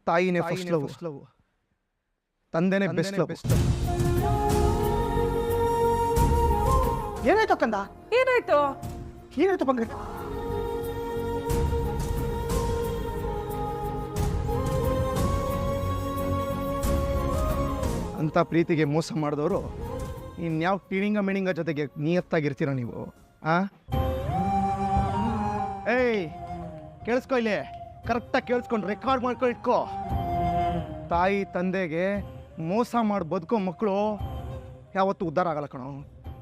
ತಾಯಿನೇ first love, ತಂದೆನೇ best love. ಏನಾಯ್ತು ಕಂದ? ಏನಾಯ್ತು ಬಂಗಾರ? ಅಂತ ಪ್ರೀತಿಗೆ ಮೋಸ ಮಾಡಿದವರು ಇನ್ಯಾವ ಟಿಣಿಂಗ ಮಿಣಿಂಗ ಜೊತೆಗೆ ನಿಯತ್ತಾಗಿರ್ತೀರ ನೀವು? ಏಯ್ ಕೇಳಿಸ್ಕೊ, ಇಲ್ಲಿ ಕರೆಕ್ಟಾಗಿ ಕೇಳಿಸ್ಕೊಂಡು ರೆಕಾರ್ಡ್ ಮಾಡ್ಕೊಂಡು ಇಟ್ಕೋ. ತಾಯಿ ತಂದೆಗೆ ಮೋಸ ಮಾಡಿ ಬದುಕೋ ಮಕ್ಕಳು ಯಾವತ್ತೂ ಉದ್ಧಾರ ಆಗಲ್ಲ ಕಣೋ,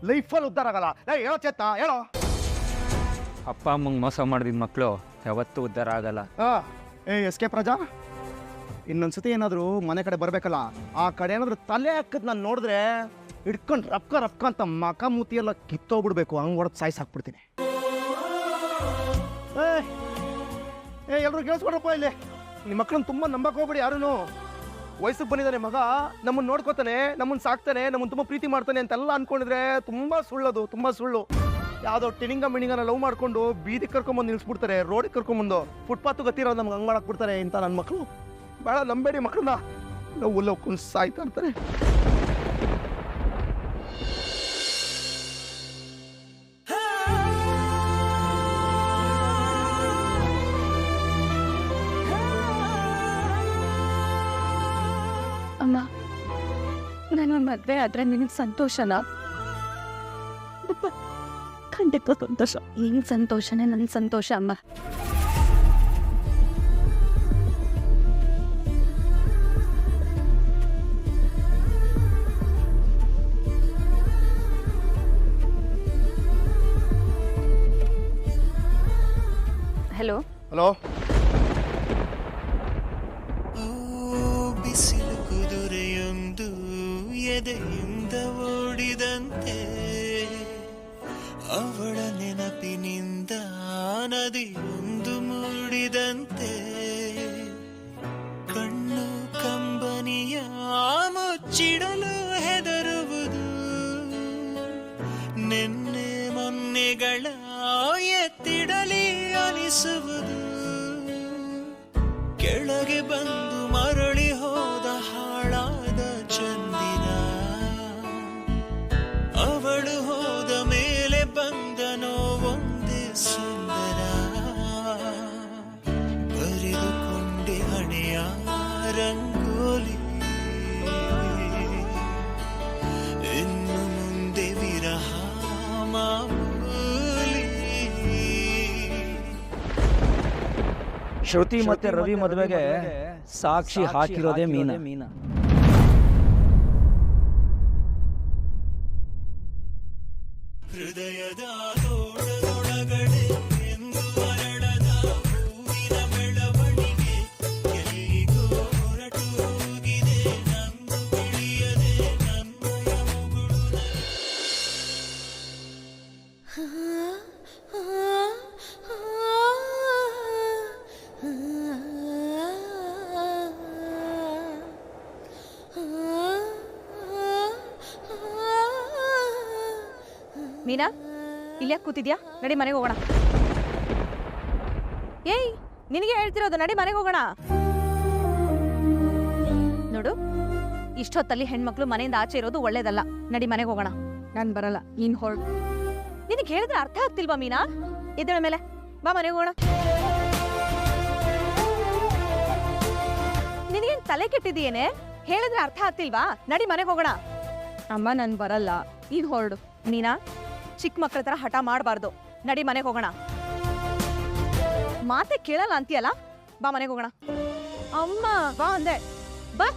ಲೈಫಲ್ಲಿ ಉದ್ಧಾರ ಆಗಲ್ಲ. ಹೇಳೋ ಚೇತ, ಹೇಳೋ. ಅಪ್ಪ ಅಮ್ಮಂಗೆ ಮೋಸ ಮಾಡಿದ ಮಕ್ಕಳು ಯಾವತ್ತೂ ಉದ್ಧಾರ ಆಗಲ್ಲ. ಎಸ್ ಕೆ ಪ್ರಜಾ, ಇನ್ನೊಂದ್ಸತಿ ಏನಾದರೂ ಮನೆ ಕಡೆ ಬರಬೇಕಲ್ಲ, ಆ ಕಡೆ ಏನಾದರೂ ತಲೆ ಹಾಕಿದ್ ನಾನು ನೋಡಿದ್ರೆ ಹಿಡ್ಕೊಂಡು ರಪ್ಕ ಅಂತ ಮಕ ಮೂತಿ ಎಲ್ಲ ಕಿತ್ತೋಗ್ಬಿಡ್ಬೇಕು, ಹಂಗೆ ಹೊಡೆದು ಸಾಯಿಸಾಕ್ಬಿಡ್ತೀನಿ. ಎಲ್ಲರೂ ಕೇಳಿಸ್ಕೊಡ್ರಪ್ಪ, ಇಲ್ಲಿ ನಿಮ್ಮ ಮಕ್ಕಳನ್ನ ತುಂಬ ನಂಬಕ್ಕೆ ಹೋಗ್ಬೇಡಿ ಯಾರೂ. ವಯಸ್ಸಿಗೆ ಬಂದಿದ್ದಾನೆ ಮಗ, ನಮ್ಮನ್ನು ನೋಡ್ಕೋತಾನೆ, ನಮ್ಮನ್ನು ಸಾಕ್ತಾನೆ, ನಮ್ಮನ್ನು ತುಂಬ ಪ್ರೀತಿ ಮಾಡ್ತಾನೆ ಅಂತೆಲ್ಲ ಅಂದ್ಕೊಂಡಿದ್ರೆ ತುಂಬ ಸುಳ್ಳದು, ತುಂಬ ಸುಳ್ಳು. ಯಾವುದೋ ಟಿಣಿಂಗ ಮಿಣಿಂಗನ ಲವ್ ಮಾಡಿಕೊಂಡು ಬೀದಿಗೆ ಕರ್ಕೊಂಬಂದು ನಿಲ್ಲಿಸ್ಬಿಡ್ತಾರೆ, ರೋಡಿಗೆ ಕರ್ಕೊಂಬಂದು ಫುಟ್ಪಾತ್ ಗತ್ತಿರೋ ನಮ್ಗೆ ಹಂಗೆ ಮಾಡಾಕ್ಬಿಡ್ತಾರೆ ಇಂಥ ನನ್ನ ಮಕ್ಕಳು. ಭಾಳ ನಂಬೇಡಿ ಮಕ್ಕಳನ್ನ, ಲವ್ ಕುಂದು ಸಾಯ್ತಾ ಇರ್ತಾರೆ. ಅಮ್ಮ, ನಾನು ಮದುವೆ ಆದ್ರೆ ನಿನಗೆ ಸಂತೋಷನಾ? ಖಂಡಿತ ಸಂತೋಷ. ನಿನ್ ಸಂತೋಷನೇ ನನ್ನ ಸಂತೋಷ ಅಮ್ಮ. ಹಲೋ ಹಲೋ, ಬಿಸಿಲು ಕುದುರೆಯೊಂದು ಎದೆಯಿಂದ ಓಡಿದಂತೆ, ಅವಳ ನೆನಪಿನಿಂದ ನದಿಯೊಂದು ಮೂಡಿದಂತೆ, ಕಣ್ಣು ಕಂಬನಿಯ ಮುಚ್ಚಿಡಲು ಹೆದರುವುದು, ನೆನ್ನೆ ಮೊನ್ನೆಗಳ ಎತ್ತಿಡಲಿ ಅನಿಸುವುದು, ಕೆಳಗೆ ಬಂದು ಮರಳಿ ಹೋದ ಹಾಳಾದ ಚಂದಿರ, ಅವಳು ಹೋದ ಮೇಲೆ ಬಂದನೋ ಒಂದೇ ಸುಂದರ, ಬರೆದುಕೊಂಡೆ ಹಣೆಯ ರಂಗೋಲಿ, ಇನ್ನು ಮುಂದೆ ವಿರಹ ಮಾಮೂಲಿ. ಶ್ರುತಿ ಮತ್ತೆ ರವಿ ಮದುವೆಗೆ ಸಾಕ್ಷಿ ಹಾಕಿರೋದೇ ಮೀನಾ. ಹೃದಯದ ತೋಳದೊಳಗಡೆ ಎಂದು ಅರಳದ ಹೂವಿನ ಬೆಳವಣಿಗೆ, ಎಲ್ಲಿಗೋ ಹೊರಟು ಹೋಗಿದೆ ನಂದು ತಿಳಿಯದೆ ನನ್ನಯ ಮುಗುಳು. ಮೀನಾ, ಇಲ್ಯಾಕೆ ಕೂತಿದ್ಯಾ? ನಡಿ ಮನೆಗೆ ಹೋಗೋಣ. ಏಯ್, ನಿನಗೆ ಹೇಳ್ತಿರೋದು, ನಡಿ ಮನೆಗೆ ಹೋಗೋಣ. ನೋಡು, ಇಷ್ಟೊತ್ತಲ್ಲಿ ಹೆಣ್ಮಕ್ಳು ಮನೆಯಿಂದ ಆಚೆ ಇರೋದು ಒಳ್ಳೇದಲ್ಲ. ನಡಿ ಮನೆಗೆ ಹೋಗೋಣ. ನಾನು ಬರಲ್ಲ, ನೀನ್ ಹೊರಡು. ನಿನಗೆ ಹೇಳಿದ್ರೆ ಅರ್ಥ ಆಗ್ತಿಲ್ವಾ ಮೀನಾ? ಎದ್ದೇಳ ಮೇಲೆ ಬಾ, ಮನೆಗೆ ಹೋಗೋಣ. ನಿನಗೇನು ತಲೆ ಕೆಟ್ಟಿದೆಯೇನೆ? ಹೇಳಿದ್ರೆ ಅರ್ಥ ಆಗ್ತಿಲ್ವಾ? ನಡಿ ಮನೆಗೆ ಹೋಗೋಣ. ಅಮ್ಮ, ನಾನು ಬರಲ್ಲ, ನೀನ್ ಹೊರಡು. ಮೀನಾ, ಚಿಕ್ಕ ಮಕ್ಕಳ ತರ ಹಠ ಮಾಡಬಾರ್ದು. ನಡಿ ಮನೆಗೆ ಹೋಗೋಣ. ಮಾತೆ ಕೇಳಲ್ಲ ಅಂತೀಯಲ್ಲ, ಬಾ ಮನೆಗೆ ಹೋಗೋಣ. ಅಮ್ಮ ಬಾ ಅಂದೆ, ಬಾ.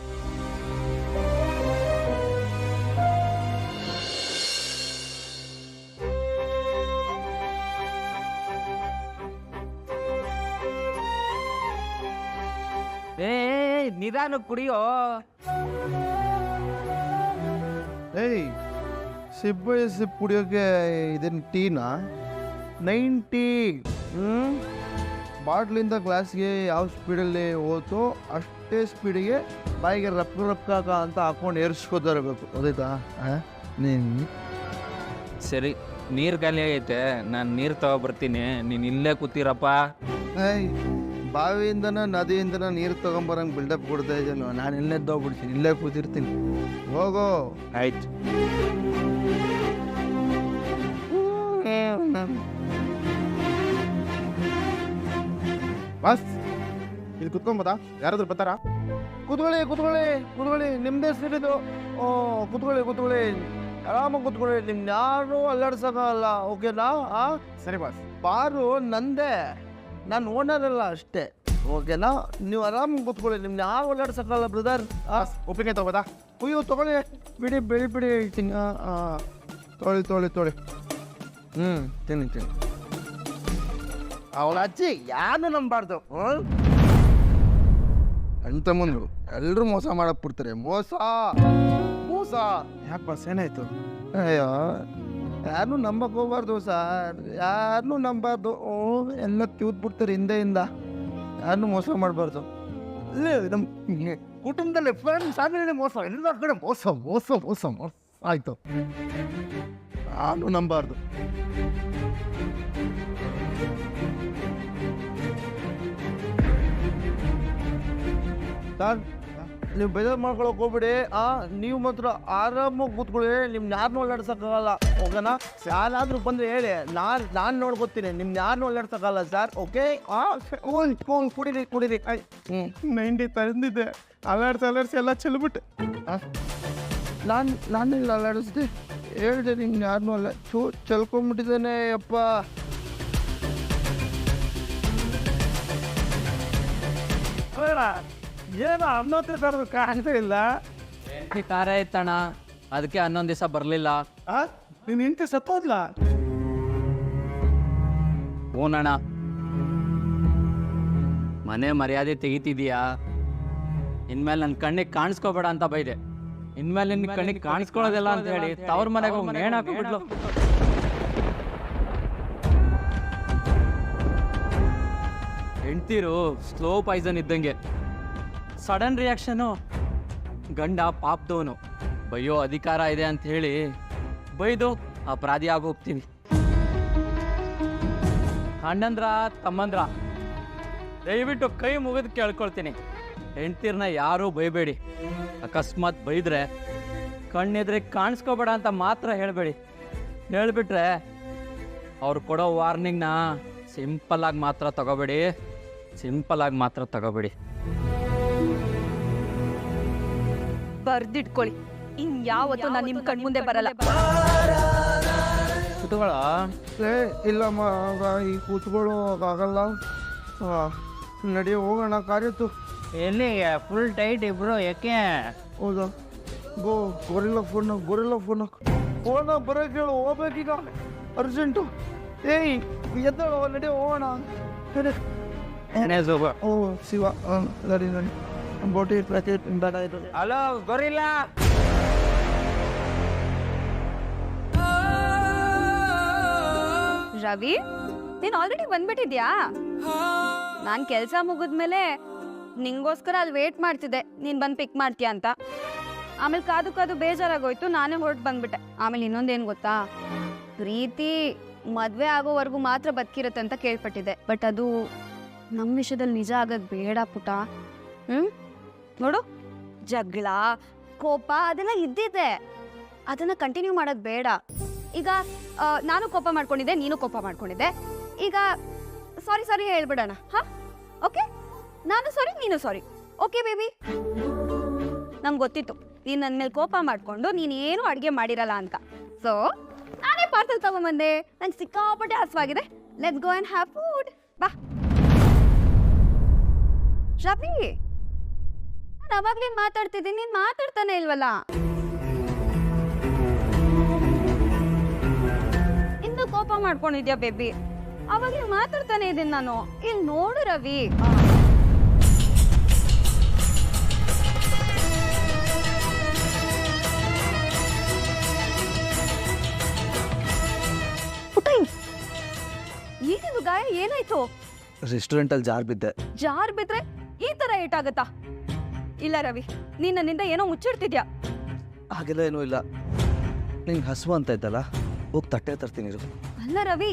ನಿಧಾನ ಕುಡಿಯೋ. ಏಯ್, ಸಿಬ್ಬು ಕುಡಿಯೋಕೆ ಇದೇನು ಟೀನಾ? 90 ಬಾಟ್ಲಿಂದ ಗ್ಲಾಸ್ಗೆ ಯಾವ ಸ್ಪೀಡಲ್ಲಿ ಹೋತೋ ಅಷ್ಟೇ ಸ್ಪೀಡಿಗೆ ಬಾಯಿಗೆ ರಪ್ಕ ಅಂತ ಹಾಕೊಂಡು ಏರಿಸ್ಕೋತಾ ಇರಬೇಕು, ಗೊತ್ತಾಯ್ತಾ? ನೀನು ಸರಿ, ನೀರು ಖಾಲಿ ಆಗೈತೆ, ನಾನು ನೀರು ತಗೊಬರ್ತೀನಿ, ನೀನು ಇಲ್ಲೇ ಕೂತಿರಪ್ಪ. ಏಯ್, ಬಾವಿಯಿಂದನ ನದಿಯಿಂದನ ನೀರು ತಗೊಂಬರಂಗೆ ಬಿಲ್ಡಪ್ ಕೊಡ್ತಾ ಇದ್ದೇನೋ. ನಾನು ಇಲ್ಲೆದ್ದೋಗ್ಬಿಡ್ತೀನಿ, ಇಲ್ಲೇ ಕೂತಿರ್ತೀನಿ. ಹೋಗೋ. ಆಯ್ತು. ಬಸ್ ಇಲ್ಲಿ ಕುತ್ಕೊಂಬೋದಾ? ಯಾರಾದ್ರೂ ಬರ್ತಾರಾ? ಕೂತ್ಕೊಳ್ಳಿ ಕೂತ್ಕೊಳ್ಳಿ ಕೂತ್ಕೊಳ್ಳಿ, ನಿಮ್ದೇ ಸೀಟಿದು. ಕೂತ್ಕೊಳ್ಳಿ ಆರಾಮಾಗಿ ಕೂತ್ಕೊಳ್ಳಿ. ನಿಮ್ನ ಯಾರು ಅಲ್ಲಾಡ್ಸೋಕ್ಕಲ್ಲ, ಓಕೆನಾ? ಸರಿ ಬಾಸ್. ಬಾರು ನಂದೇ, ನಾನು ಓನರ್ ಅಲ್ಲ ಅಷ್ಟೇ, ಓಕೆನಾ? ನೀವು ಆರಾಮಾಗಿ ಕೂತ್ಕೊಳ್ಳಿ, ನಿಮ್ನ ಯಾರು ಅಲ್ಲಾಡ್ಸೋಕ್ಕಲ್ಲ ಬ್ರದರ್. ಒಪ್ಪಿಗೆ ತಗೋದಾ? ಅಯ್ಯೋ ತಗೊಳ್ಳಿ, ಬಿಡಿ ಹೇಳ್ತೀನಿ. ತೊಳಿ ತಿನ್ನಿ. ಅವಳ ಅಜ್ಜಿ ಯಾರು ನಂಬಾರ್ದು. ಅಂತ ಮುಂದ್ರು ಎಲ್ಲರೂ ಮೋಸ ಮಾಡಕ್ ಬಿಡ್ತಾರೆ. ಮೋಸ ಯಾಕೆ ಬಸ್ ಏನಾಯ್ತು? ಅಯ್ಯೋ ಯಾರನ್ನೂ ನಂಬಕ್ ಹೋಗ್ಬಾರ್ದು ಸರ್, ಯಾರನ್ನೂ ನಂಬಾರ್ದು. ಎಲ್ಲ ತಿವ್ದ್ಬಿಡ್ತಾರೆ ಹಿಂದೆಯಿಂದ. ಯಾರನ್ನೂ ಮೋಸ ಮಾಡಬಾರ್ದು. ಅಲ್ಲೇ ನಮ್ಮ ಕುಟುಂಬದಲ್ಲಿ ಫ್ರೆಂಡ್ಸ್ ಆಮೇಲೆ ಮೋಸ, ಎಲ್ಲ ಕಡೆ ಮೋಸ ಆಯ್ತು. ಯಾರನ್ನೂ ನಂಬಾರ್ದು. ಸರ್ ನೀವು ಬೇಜಾರು ಮಾಡ್ಕೊಳಕ್ ಹೋಗ್ಬಿಡಿ. ನೀವು ಮಾತ್ರ ಆರಾಮಾಗಿ ಕೂತ್ಕೊಳ್ಳಿ, ನಿಮ್ನ ಯಾರನ್ನೂ ಒಳ್ಳಾಡ್ಸೋಕ್ಕಾಗಲ್ಲ, ಓಕೆನಾ? ಯಾರಾದ್ರೂ ಬಂದರೆ ಹೇಳಿ, ನಾನು ನೋಡ್ಕೊತೀನಿ. ನಿಮ್ನ ಯಾರನ್ನೂ ಒಳ್ಳಾಡ್ಸೋಕ್ಕಾಗಲ್ಲ ಸರ್, ಓಕೆ? ಕುಡೀರಿ. ನೈಂಟಿ ತಂದಿದ್ದೆ, ಅಲ್ಲಾಡ್ಸಿ ಎಲ್ಲ ಚೆಲ್ಬಿಟ್ಟೆ. ನಾನಿಲ್ಲ ಅಲ್ಲಾಡಿಸ್ದೆ, ಹೇಳಿದೆ ನಿಮ್ನ ಯಾರನ್ನೂ ಅಲ್ಲ. ಚೆಲ್ಕೊಂಡ್ಬಿಟ್ಟಿದ್ದೇನೆ ಅಪ್ಪ. ಏನೋ ಅನ್ನೋತ್ತೆ ತರೋದು ಕಾಣ್ತಾ ಇಲ್ಲ. ಕಾರ್ಯ ಇತ್ತಣ್ಣ, ಅದಕ್ಕೆ 11 ದಿವಸ ಬರಲಿಲ್ಲ. ನೀನು ಹೆಂಡತಿ ಸತ್ತೋದ್ಲ? ಹೂನಣ್ಣ, ಮನೆ ಮರ್ಯಾದೆ ತೆಗಿತಿದೀಯಾ? ಇನ್ಮೇಲೆ ನನ್ನ ಕಣ್ಣಿಗೆ ಕಾಣಿಸ್ಕೋಬೇಡ ಅಂತ ಬೈದೆ. ಇನ್ಮೇಲೆ ನಿನ್ನ ಕಣ್ಣಿಗೆ ಕಾಣಿಸ್ಕೊಳ್ಳೋದಿಲ್ಲ ಅಂತ ಹೇಳಿ ತವ್ರ ಮನೆಗೆ ಹೋಗಿ ನೇಣು ಹಾಕಿಬಿಡ್ಲು. ಹೆಂಡ್ತಿರು ಸ್ಲೋ ಪಾಯ್ಸನ್ ಇದ್ದಂಗೆ. Sudden reaction. ಗಂಡ ಪಾಪದವನು, ಬೈಯೋ ಅಧಿಕಾರ ಇದೆ ಅಂತ ಹೇಳಿ ಬೈದು ಅಪರಾಧಿ ಆಗೋಗ್ತೀವಿ. ಅಣ್ಣಂದ್ರ ತಮ್ಮಂದ್ರ, ದಯವಿಟ್ಟು ಕೈ ಮುಗಿದು ಕೇಳ್ಕೊಳ್ತೀನಿ, ಹೆಂಡ್ತಿರ್ನ ಯಾರೂ ಬೈಬೇಡಿ. ಅಕಸ್ಮಾತ್ ಬೈದ್ರೆ ಕಣ್ಣೆದ್ರೆ ಕಾಣಿಸ್ಕೋಬೇಡ ಅಂತ ಮಾತ್ರ ಹೇಳಬೇಡಿ. ಹೇಳ್ಬಿಟ್ರೆ ಅವ್ರು ಕೊಡೋ ವಾರ್ನಿಂಗ್ನ ಸಿಂಪಲ್ಲಾಗಿ ಮಾತ್ರ ತಗೋಬೇಡಿ. ಬರ್ದಿಟ್ಕೊಳ್ಳಿ, ಇನ್ಯಾವತ್ತೂ ನಾನು ನಿಮ್ಮ ಕಣ್ಮುಂದೆ ಬರಲ್ಲ. ಕುಟುಗಳ ಇಲ್ಲಮ್ಮ, ಈ ಕೂತ್ಕೊಳ್ಳೋಕ್ಕಾಗಲ್ಲ. ನಡಿ ಹೋಗೋಣ, ಕಾರ್ಯತ್ತು. ಎಲ್ಲಿಗೆ? ಫುಲ್ ಟೈಟ್ ಇಬ್ರು, ಯಾಕೆ? ಹೌದಾ? ಗೊರಿಲ್ಲ ಫೋನ್ ಬರೋಕೆ ಹೇಳು, ಹೋಗ್ಬೇಕೀಗ ಅರ್ಜೆಂಟು. ಏಯ್ ಎದ್ದೇಳು, ನಡಿ ಹೋಗೋಣ. ಓ ಶಿವ, ನಡಿ ಬೋಟಿ ಪ್ಯಾಕೆಟ್ ಬೇಡ ಇದು. Hello gorilla. ರವಿ, ನೀನ್ ಆಲ್ರೆಡಿ ಬಂದ್ಬಿಟ್ಟಿದ್ಯಾ? ನಾನ್ ಕೆಲ್ಸ ಮುಗಿದ್ಮೇಲೆ ನಿಂಗೋಸ್ಕರ ಅಲ್ಲಿ ವೇಟ್ ಮಾಡ್ತಿದ್ದೆ, ನೀನ್ ಬಂದು ಪಿಕ್ ಮಾಡ್ತೀಯ ಅಂತ. ಆಮೇಲೆ ಕಾದು ಬೇಜಾರಾಗೋಯ್ತು, ನಾನೇ ಹೊರಟು ಬಂದ್ಬಿಟ್ಟೆ. ಆಮೇಲೆ ಇನ್ನೊಂದೇನು ಗೊತ್ತಾ, ಪ್ರೀತಿ ಮದ್ವೆ ಆಗೋವರೆಗೂ ಮಾತ್ರ ಬದುಕಿರುತ್ತೆ ಅಂತ ಕೇಳ್ಪಟ್ಟಿದ್ದೆ. ಬಟ್ ಅದು ನಮ್ಮ ವಿಷಯದಲ್ಲಿ ನಿಜ ಆಗೋದು ಬೇಡ ಪುಟ. ನೋಡು, ಜಗಳ ಕೋಪ ಅದೆಲ್ಲ ಇದ್ದಿದ್ದೆ, ಅದನ್ನ ಕಂಟಿನ್ಯೂ ಮಾಡೋದು ಬೇಡ. ಈಗ ನಾನು ಕೋಪ ಮಾಡ್ಕೊಂಡಿದ್ದೆ, ನೀನು ಕೋಪ ಮಾಡ್ಕೊಂಡಿದ್ದೆ. ಈಗ ಸಾರಿ ಹೇಳ್ಬಿಡೋಣ. ಓಕೆ? ನಾನು ಸಾರಿ, ನೀನು ಸಾರಿ. Okay baby? ನಂಗೆ ಗೊತ್ತಿತ್ತು ನೀನು ನನ್ನ ಮೇಲೆ ಕೋಪ ಮಾಡಿಕೊಂಡು ನೀನೇನು ಅಡುಗೆ ಮಾಡಿರಲ್ಲ ಅಂತ. ಸೊ ನಾನೇ ಪಾರ್ಸಲ್ ತಗೊಂಬಂದೆ. ನಂಗೆ ಸಿಕ್ಕಾಪಟ್ಟೆ ಹಸುವಾಗಿದೆ. Let's go and have food. ಬಾ ರವಿ, ನಾನು ಅವಾಗ್ಲೇ ಮಾತಾಡ್ತಿದ್ದೀನಿ, ನೀನು ಮಾತಾಡ್ತಾನೆ ಇಲ್ವಲ್ಲ. ಇಂದು ಕೋಪ ಮಾಡ್ಕೊಂಡಿದ್ಯಾ ಬೇಬಿ? ಅವಾಗ್ಲೇ ಮಾತಾಡ್ತಾನೆ ಇದ್ದೀನಿ ನಾನು. ಇಲ್ಲಿ ನೋಡು ರವಿ, ಏನಿದು ಗಾಯ? ಏನಾಯ್ತು? ರೆಸ್ಟೋರೆಂಟಲ್ಲಿ ಜಾರ್ ಬಿದ್ದೆ. ಜಾರ್ ಬಿದ್ರೆ ಈ ತರ ಏಟಾಗತ್ತಾ? ಇಲ್ಲ ರವಿ, ನೀನ್ ನನ್ನಿಂದ ಏನೋ ಮುಚ್ಚಿಡ್ತಿದ್ಯಾ. ಹಾಗೆಲ್ಲ ಏನೂ ಇಲ್ಲ. ನಿಂಗೆ ಹಸುವು ಅಂತ ಇದ್ದಲ್ಲ, ಹೋಗಿ ತಟ್ಟೆ ತರ್ತೀನಿ. ಅಲ್ಲ ರವಿ,